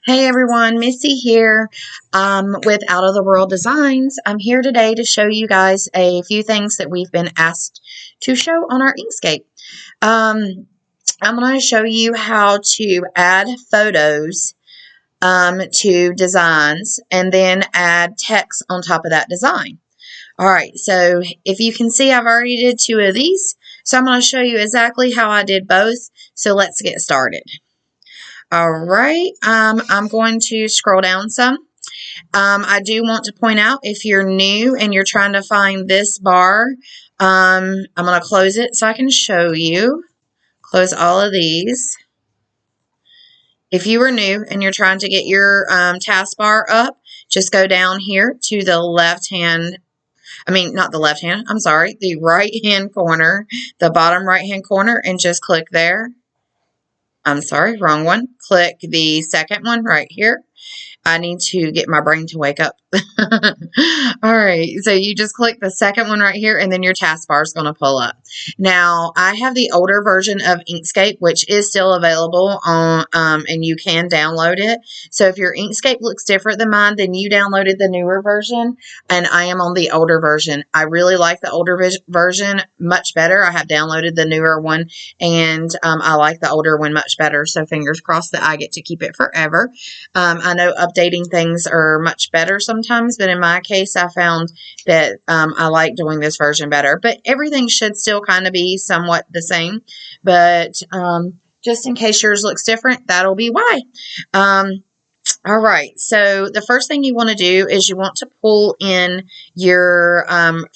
Hey everyone, Missy here with Out of the World Designs. I'm here today to show you guys a few things that we've been asked to show on our Inkscape. I'm going to show you how to add photos to designs and then add text on top of that design. Alright, so if you can see, I've already did two of these, so I'm going to show you exactly how I did both, so let's get started. Alright, I'm going to scroll down some. I do want to point out, if you're new and you're trying to find this bar, I'm going to close it so I can show you. Close all of these. If you are new and you're trying to get your taskbar up, just go down here to the the right-hand corner, the bottom right-hand corner, and just click there. I'm sorry, wrong one. Click the second one right here. I need to get my brain to wake up. All right, so you just click the second one right here, and then your taskbar is going to pull up. Now, I have the older version of Inkscape, which is still available on, and you can download it. So if your Inkscape looks different than mine, then you downloaded the newer version, and I am on the older version. I really like the older version much better. I have downloaded the newer one, and I like the older one much better. So fingers crossed that I get to keep it forever. I know updating things are much better sometimes, but in my case, I found that I like doing this version better. But everything should still kind of be somewhat the same. But just in case yours looks different, that'll be why. All right, so the first thing you want to do is you want to pull in your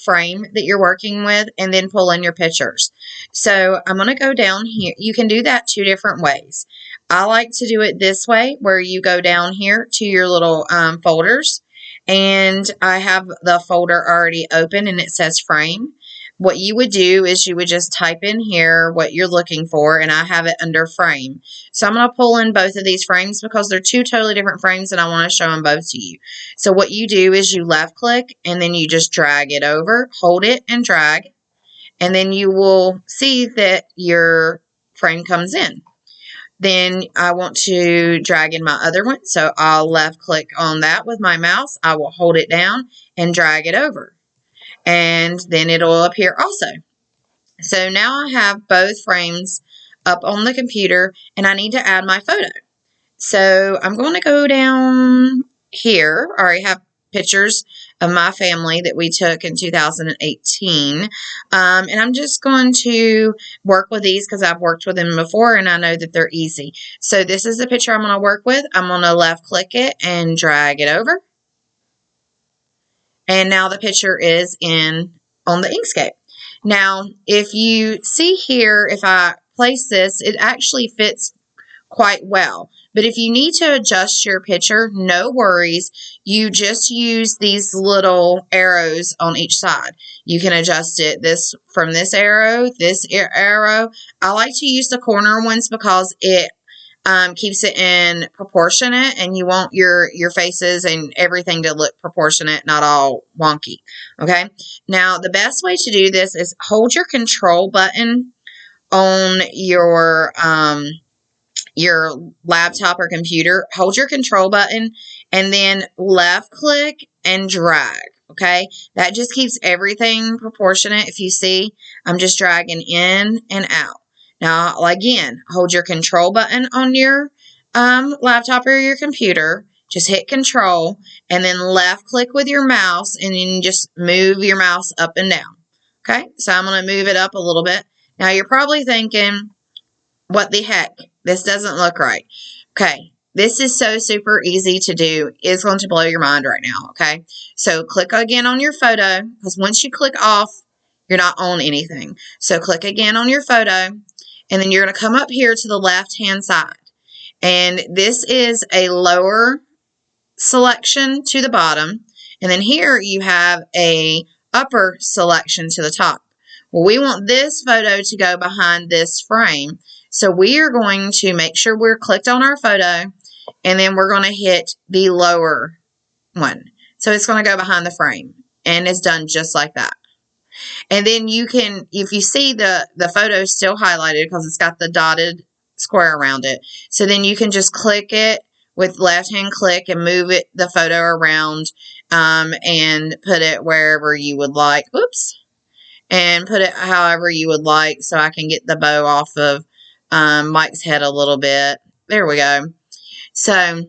frame that you're working with and then pull in your pictures. So I'm going to go down here. You can do that two different ways. I like to do it this way, where you go down here to your little folders, and I have the folder already open and it says frame. What you would do is you would just type in here what you're looking for, and I have it under frame. So I'm going to pull in both of these frames because they're two totally different frames and I want to show them both to you. So what you do is you left click and then you just drag it over, hold it and drag, and then you will see that your frame comes in. Then I want to drag in my other one, so I'll left click on that with my mouse. I will hold it down and drag it over, and then it'll appear also. So now I have both frames up on the computer, and I need to add my photo. So I'm going to go down here. I already have pictures of my family that we took in 2018. And I'm just going to work with these because I've worked with them before and I know that they're easy. So this is the picture I'm going to work with. I'm going to left click it and drag it over. And now the picture is on the Inkscape. Now, if you see here, if I place this, it actually fits quite well. But if you need to adjust your picture, no worries. You just use these little arrows on each side. You can adjust it from this arrow. I like to use the corner ones because it keeps it in proportionate, and you want your faces and everything to look proportionate, not all wonky. Okay. Now, the best way to do this is hold your control button on your laptop or computer. Hold your control button and then left click and drag. Okay, that just keeps everything proportionate. If you see, I'm just dragging in and out. Now, again, hold your control button on your laptop or your computer. Just hit control and then left click with your mouse, and then just move your mouse up and down. Okay, so I'm going to move it up a little bit. Now, you're probably thinking, what the heck? This doesn't look right. Okay, this is so super easy to do. It's going to blow your mind right now, okay? So click again on your photo, because once you click off, you're not on anything. So click again on your photo, and then you're going to come up here to the left-hand side. And this is a lower selection to the bottom. And then here you have a upper selection to the top. Well, we want this photo to go behind this frame. So we are going to make sure we're clicked on our photo, and then we're going to hit the lower one. So it's going to go behind the frame, and it's done just like that. And then you can, if you see the photo is still highlighted because it's got the dotted square around it. So then you can just click it with left hand click and move the photo around and put it wherever you would like. Oops. And put it however you would like so I can get the bow off of Mike's head a little bit. There we go. So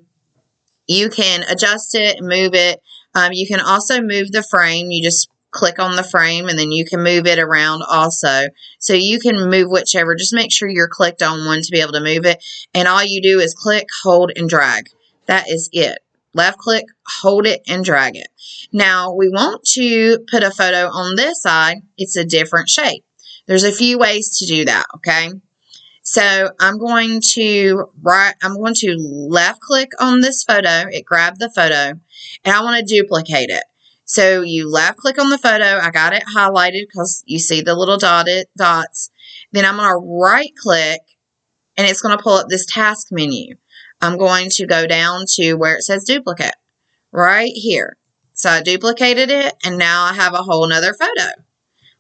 you can adjust it, move it. You can also move the frame. You just click on the frame and then you can move it around also. So you can move whichever. Just make sure you're clicked on one to be able to move it. And all you do is click, hold, and drag. That is it. Left click, hold it, and drag it. Now, we want to put a photo on this side. It's a different shape. There's a few ways to do that, okay? So I'm going to left click on this photo. It grabbed the photo, and I want to duplicate it. So you left click on the photo. I got it highlighted because you see the little dotted dots. Then I'm going to right click, and it's going to pull up this task menu. I'm going to go down to where it says duplicate, right here. So I duplicated it, and now I have a whole nother photo.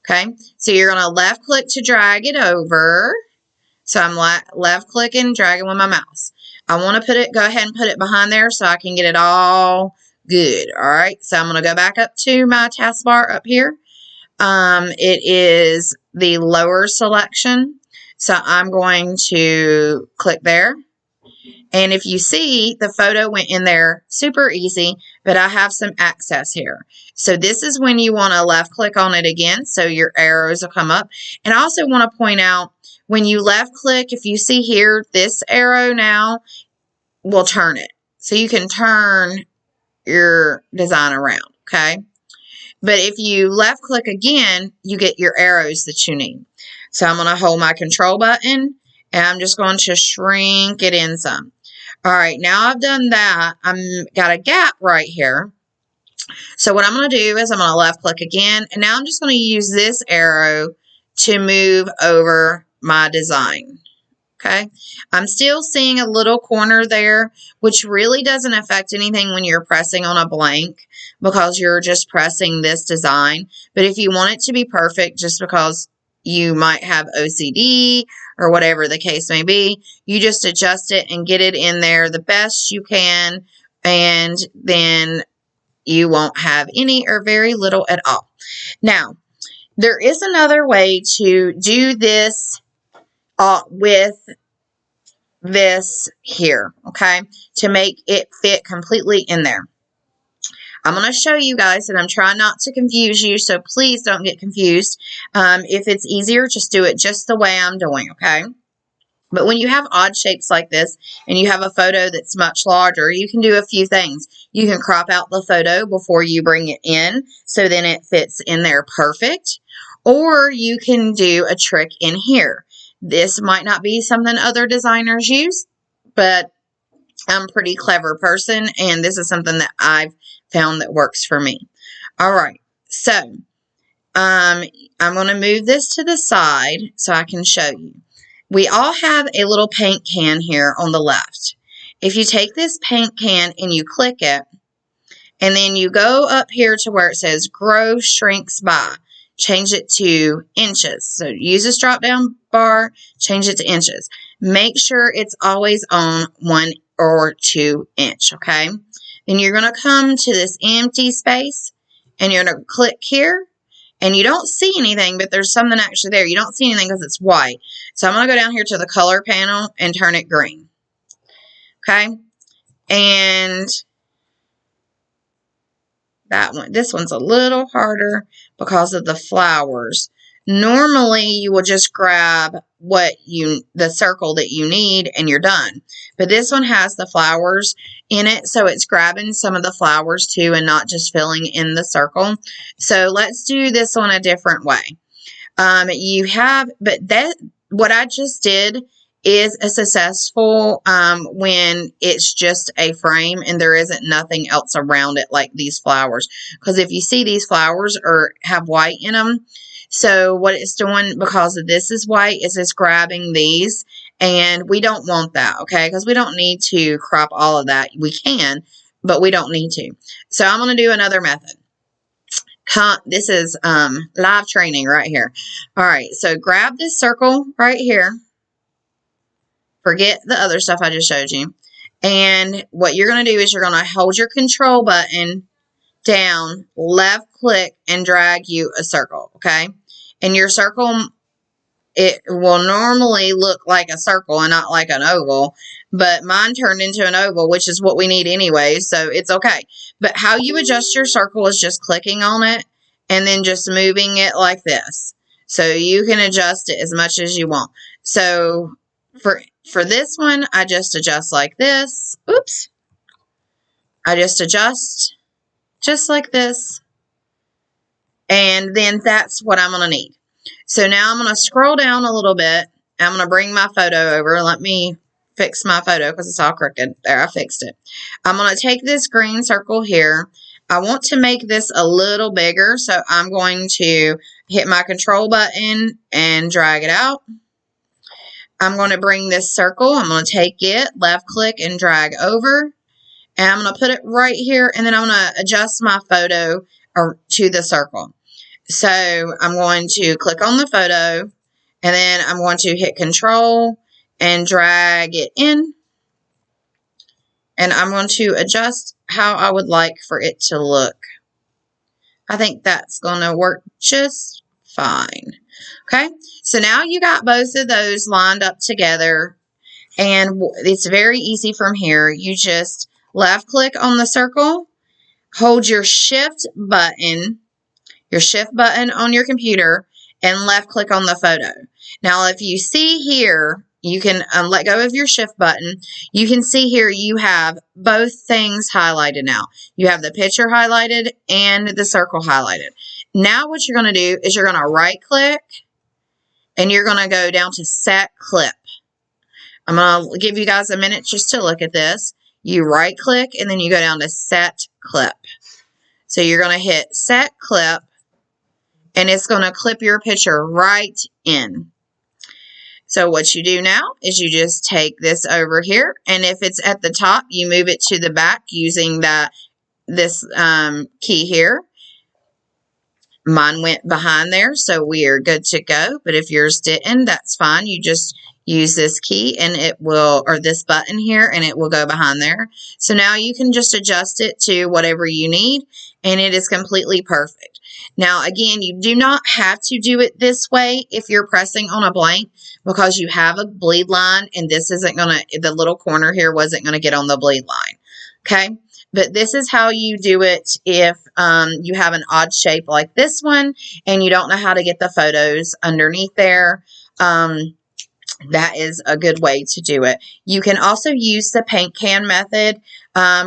Okay, so you're going to left click to drag it over. So I'm left clicking and dragging with my mouse. I want to go ahead and put it behind there so I can get it all good. All right, so I'm going to go back up to my taskbar up here. It is the lower selection. So I'm going to click there. And if you see, the photo went in there super easy, but I have some access here. So this is when you want to left click on it again, so your arrows will come up. And I also want to point out, when you left click, if you see here, this arrow now will turn it. So you can turn your design around, okay? But if you left click again, you get your arrows that you need. So I'm going to hold my control button, and I'm just going to shrink it in some. All right, now I've done that. I've got a gap right here. So what I'm going to do is I'm going to left click again, and now I'm just going to use this arrow to move over my design. Okay, I'm still seeing a little corner there, which really doesn't affect anything when you're pressing on a blank because you're just pressing this design. But if you want it to be perfect, just because you might have OCD or whatever the case may be, you just adjust it and get it in there the best you can, and then you won't have any or very little at all. Now, there is another way to do this with this here, okay, to make it fit completely in there. I'm going to show you guys, and I'm trying not to confuse you, so please don't get confused. If it's easier, just do it just the way I'm doing, okay? But when you have odd shapes like this, and you have a photo that's much larger, you can do a few things. You can crop out the photo before you bring it in, so then it fits in there perfect. Or you can do a trick in here. This might not be something other designers use, but I'm a pretty clever person, and this is something that I've found that works for me. All right, so I'm going to move this to the side so I can show you. We all have a little paint can here on the left. If you take this paint can and you click it, and then you go up here to where it says grow shrinks by, change it to inches. So use this drop down bar, change it to inches. Make sure it's always on 1 or 2 inch, okay? Then you're going to come to this empty space, and you're going to click here, and you don't see anything, but there's something actually there. You don't see anything because it's white. So I'm going to go down here to the color panel and turn it green, okay? And that one, this one's a little harder because of the flowers. Normally, you will just grab the circle that you need and you're done. But this one has the flowers in it, so it's grabbing some of the flowers too and not just filling in the circle. So let's do this one a different way. What I just did is a successful when it's just a frame and there isn't nothing else around it like these flowers. Because if you see, these flowers have white in them. So what it's doing, because of this is white, is it's grabbing these, and we don't want that, okay? Because we don't need to crop all of that. We can, but we don't need to. So I'm going to do another method. This is live training right here. All right, so grab this circle right here. Forget the other stuff I just showed you. And what you're going to do is you're going to hold your control button down, left click, and drag you a circle, okay? And your circle, it will normally look like a circle and not like an oval, but mine turned into an oval, which is what we need anyway, so it's okay. But how you adjust your circle is just clicking on it and then just moving it like this. So you can adjust it as much as you want. So for this one, I just adjust like this. Oops. I just adjust just like this. And then that's what I'm going to need. So now I'm going to scroll down a little bit. I'm going to bring my photo over. Let me fix my photo because it's all crooked. There, I fixed it. I'm going to take this green circle here. I want to make this a little bigger, so I'm going to hit my control button and drag it out. I'm going to bring this circle. I'm going to take it, left click, and drag over. And I'm going to put it right here, and then I'm going to adjust my photo to the circle. So I'm going to click on the photo, and then I'm going to hit control and drag it in. And I'm going to adjust how I would like for it to look. I think that's going to work just fine. Okay, so now you got both of those lined up together, and it's very easy from here. You just left click on the circle, hold your shift button on your computer, and left click on the photo. Now, if you see here, you can let go of your shift button. You can see here you have both things highlighted now. You have the picture highlighted and the circle highlighted. Now what you're going to do is you're going to right click and you're going to go down to set clip. I'm going to give you guys a minute just to look at this. You right click and then you go down to set clip. So you're going to hit set clip and it's going to clip your picture right in. So what you do now is you just take this over here, and if it's at the top, you move it to the back using this key here. Mine went behind there, so we are good to go. But if yours didn't, that's fine. You just use this key and it will, or this button here, and it will go behind there. So now you can just adjust it to whatever you need, and it is completely perfect. Now, again, you do not have to do it this way if you're pressing on a blank, because you have a bleed line, and this isn't going to, the little corner here wasn't going to get on the bleed line. Okay. But this is how you do it if you have an odd shape like this one and you don't know how to get the photos underneath there. That is a good way to do it. You can also use the paint can method,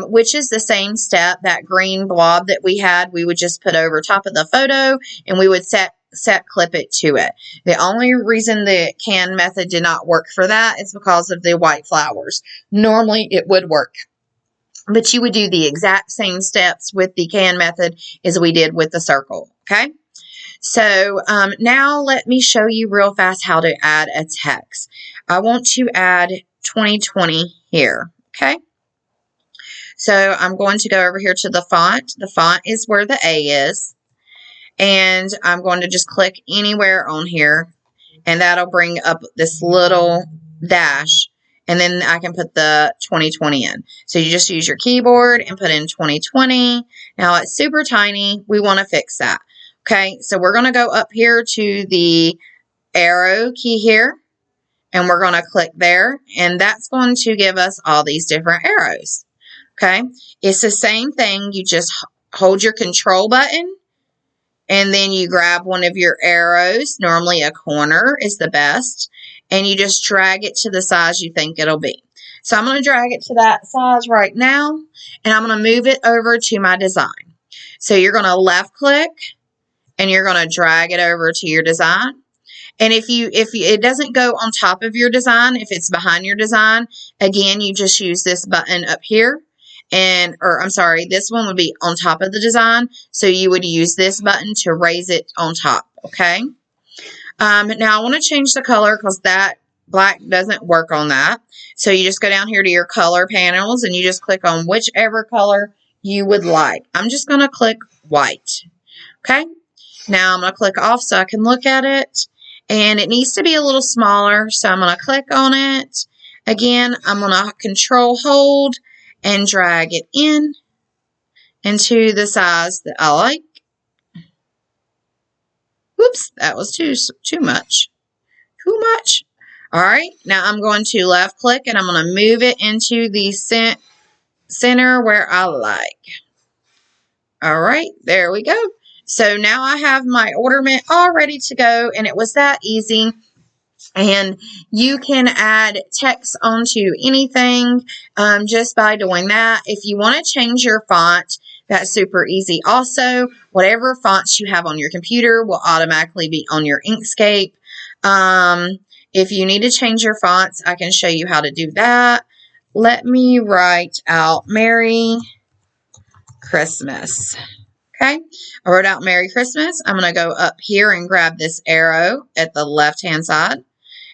which is the same step. That green blob that we had, we would just put over top of the photo and we would set clip it to it. The only reason the can method did not work for that is because of the white flowers. Normally it would work. But you would do the exact same steps with the can method as we did with the circle, okay? So now let me show you real fast how to add a text. I want to add 2020 here, okay? So I'm going to go over here to the font. The font is where the A is. And I'm going to just click anywhere on here. And that'll bring up this little dash. And then I can put the 2020 in. So you just use your keyboard and put in 2020. Now it's super tiny. We want to fix that. Okay, so we're going to go up here to the arrow key here. And we're going to click there. And that's going to give us all these different arrows. Okay, it's the same thing. You just hold your control button. And then you grab one of your arrows. Normally a corner is the best. And you just drag it to the size you think it'll be. So I'm going to drag it to that size right now. And I'm going to move it over to my design. So you're going to left click. And you're going to drag it over to your design. And if it doesn't go on top of your design, if it's behind your design, again, you just use this button up here. This one would be on top of the design. So you would use this button to raise it on top, okay? Now I want to change the color because that black doesn't work on that. So you just go down here to your color panels and you just click on whichever color you would like. I'm just going to click white, okay? Now I'm going to click off so I can look at it. And it needs to be a little smaller, so I'm going to click on it. Again, I'm going to control hold and drag it in into the size that I like. Whoops, that was too much. Too much. All right, now I'm going to left click and I'm going to move it into the center where I like. All right, there we go. So now I have my ornament all ready to go, and it was that easy. And you can add text onto anything just by doing that. If you want to change your font, that's super easy. Also, whatever fonts you have on your computer will automatically be on your Inkscape. If you need to change your fonts, I can show you how to do that. Let me write out Merry Christmas. Okay, I wrote out Merry Christmas. I'm going to go up here and grab this arrow at the left-hand side.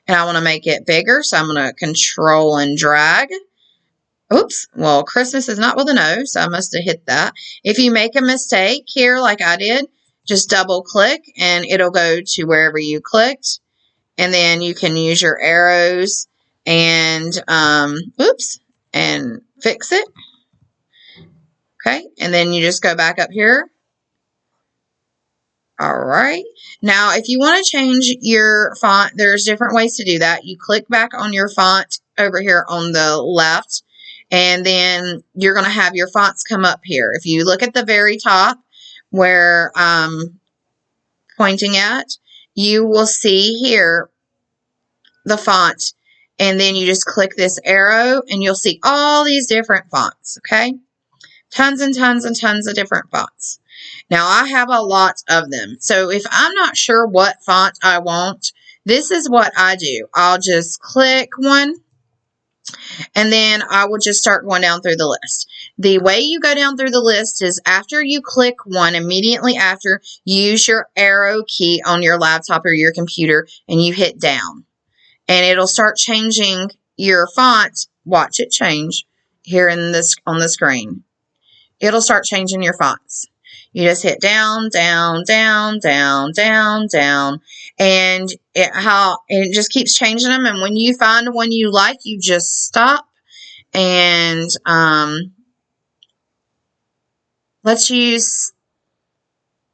And I want to make it bigger, so I'm going to control and drag. Oops, well, Christmas is not with an O, so I must have hit that. If you make a mistake here like I did, just double click and it'll go to wherever you clicked. And then you can use your arrows and, and fix it. Okay, and then you just go back up here. All right. Now, if you want to change your font, there's different ways to do that. You click back on your font over here on the left, and then you're going to have your fonts come up here. If you look at the very top where I'm pointing at, you will see here the font, and then you just click this arrow, and you'll see all these different fonts, okay? Tons and tons and tons of different fonts. Now, I have a lot of them. So, if I'm not sure what font I want, this is what I do. I'll just click one, and then I will just start going down through the list. The way you go down through the list is after you click one, immediately after, use your arrow key on your laptop or your computer, and you hit down. And it'll start changing your font. Watch it change here in this on the screen. It'll start changing your fonts. You just hit down, down, down, down, down, down, and it just keeps changing them. And when you find one you like, you just stop. And let's use.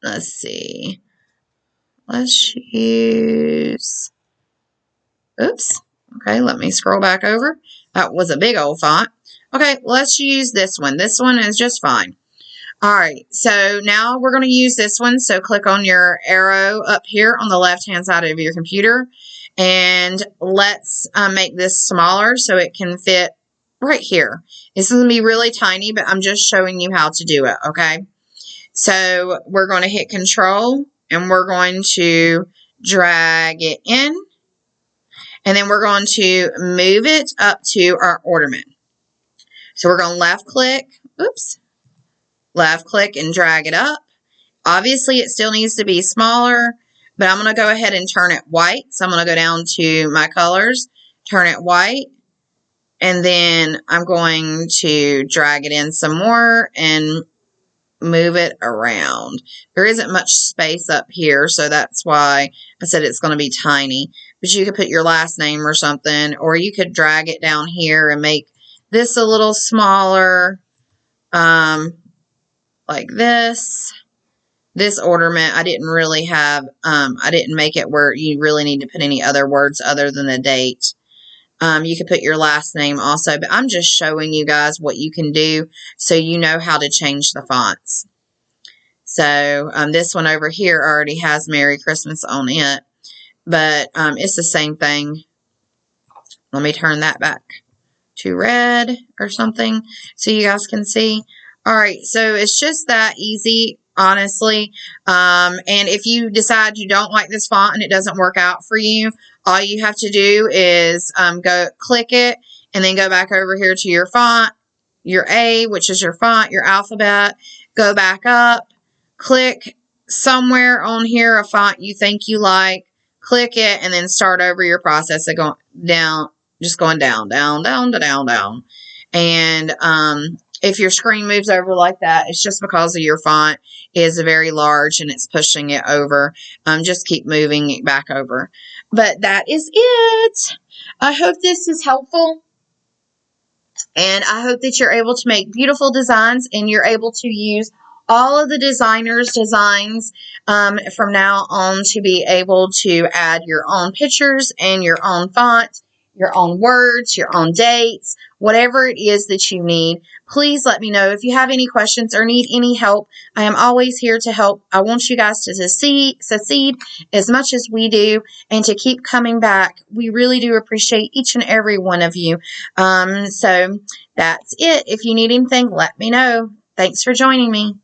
Let's use. Oops. Okay, let me scroll back over. That was a big old font. Okay, let's use this one. This one is just fine. All right, so now we're going to use this one. So click on your arrow up here on the left-hand side of your computer. And let's make this smaller so it can fit right here. This is going to be really tiny, but I'm just showing you how to do it, okay? So we're going to hit Control, and we're going to drag it in. And then we're going to move it up to our ornament. So we're going to left-click. Oops. Left-click and drag it up. Obviously, it still needs to be smaller, but I'm going to go ahead and turn it white. So I'm going to go down to my colors, turn it white, and then I'm going to drag it in some more and move it around. There isn't much space up here, so that's why I said it's going to be tiny. But you could put your last name or something, or you could drag it down here and make this a little smaller. Like this. This ornament, I didn't really have, I didn't make it where you really need to put any other words other than the date. You could put your last name also, but I'm just showing you guys what you can do so you know how to change the fonts. So, this one over here already has Merry Christmas on it, but it's the same thing. Let me turn that back to red or something so you guys can see. All right, so it's just that easy, honestly. And if you decide you don't like this font and it doesn't work out for you, all you have to do is go click it and then go back over here to your font, your A, which is your font, your alphabet. Go back up, click somewhere on here a font you think you like, click it, and then start over your process of going down, just going down, down, down, down, down. And if your screen moves over like that, it's just because of your font is very large and it's pushing it over. Just keep moving it back over. But that is it. I hope this is helpful. And I hope that you're able to make beautiful designs and you're able to use all of the designers' designs from now on to be able to add your own pictures and your own font, your own words, your own dates, whatever it is that you need. Please let me know if you have any questions or need any help. I am always here to help. I want you guys to succeed as much as we do and to keep coming back. We really do appreciate each and every one of you. So that's it. If you need anything, let me know. Thanks for joining me.